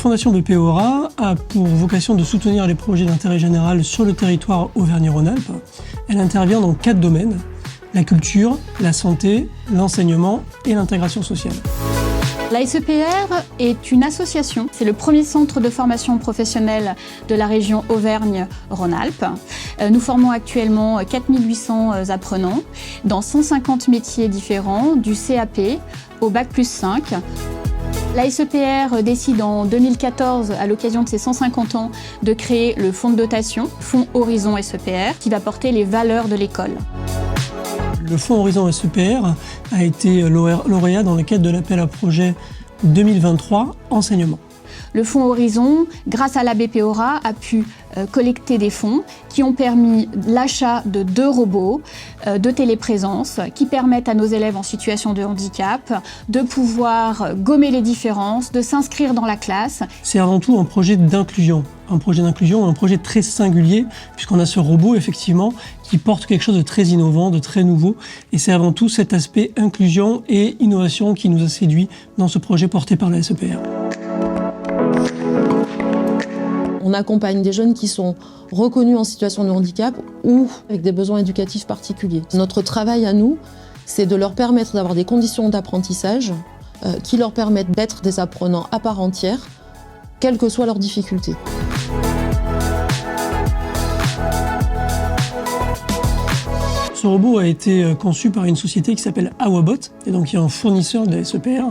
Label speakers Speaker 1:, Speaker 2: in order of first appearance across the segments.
Speaker 1: Fondation BPORA a pour vocation de soutenir les projets d'intérêt général sur le territoire Auvergne-Rhône-Alpes. Elle intervient dans 4 domaines: la culture, la santé, l'enseignement et l'intégration sociale.
Speaker 2: La SEPR est une association. C'est le premier centre de formation professionnelle de la région Auvergne-Rhône-Alpes. Nous formons actuellement 4800 apprenants dans 150 métiers différents, du CAP au Bac+5. La SEPR décide en 2014, à l'occasion de ses 150 ans, de créer le fonds de dotation, Fonds Horizon SEPR, qui va porter les valeurs de l'école.
Speaker 1: Le Fonds Horizon SEPR a été lauréat dans le cadre de l'appel à projet 2023 enseignement.
Speaker 2: Le Fonds Horizon, grâce à la BPORA, a pu collecter des fonds qui ont permis l'achat de 2 robots de téléprésence qui permettent à nos élèves en situation de handicap de pouvoir gommer les différences, de s'inscrire dans la classe.
Speaker 1: C'est avant tout un projet d'inclusion. Un projet très singulier, puisqu'on a ce robot, effectivement, qui porte quelque chose de très innovant, de très nouveau. Et c'est avant tout cet aspect inclusion et innovation qui nous a séduits dans ce projet porté par la SEPR.
Speaker 3: On accompagne des jeunes qui sont reconnus en situation de handicap ou avec des besoins éducatifs particuliers. Notre travail à nous, c'est de leur permettre d'avoir des conditions d'apprentissage qui leur permettent d'être des apprenants à part entière, quelles que soient leurs difficultés.
Speaker 1: Ce robot a été conçu par une société qui s'appelle Awabot, et donc qui est un fournisseur de la SEPR,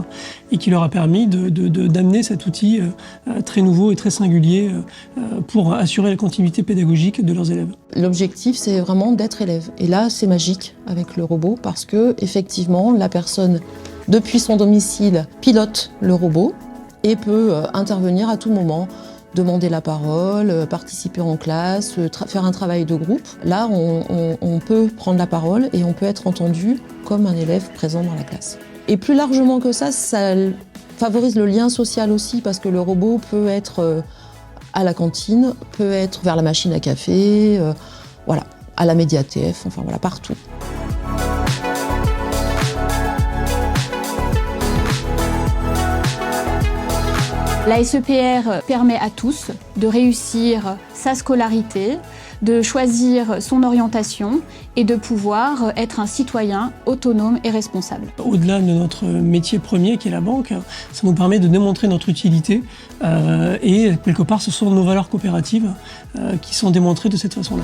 Speaker 1: et qui leur a permis d'amener cet outil très nouveau et très singulier pour assurer la continuité pédagogique de leurs élèves.
Speaker 3: L'objectif, c'est vraiment d'être élève. Et là, c'est magique avec le robot, parce que effectivement, la personne, depuis son domicile, pilote le robot et peut intervenir à tout moment. Demander la parole, participer en classe, faire un travail de groupe. Là, on peut prendre la parole et on peut être entendu comme un élève présent dans la classe. Et plus largement que ça favorise le lien social aussi, parce que le robot peut être à la cantine, peut être vers la machine à café, voilà, à la médiathèque, enfin voilà, partout.
Speaker 2: La SEPR permet à tous de réussir sa scolarité, de choisir son orientation et de pouvoir être un citoyen autonome et responsable.
Speaker 1: Au-delà de notre métier premier qui est la banque, ça nous permet de démontrer notre utilité et quelque part ce sont nos valeurs coopératives qui sont démontrées de cette façon-là.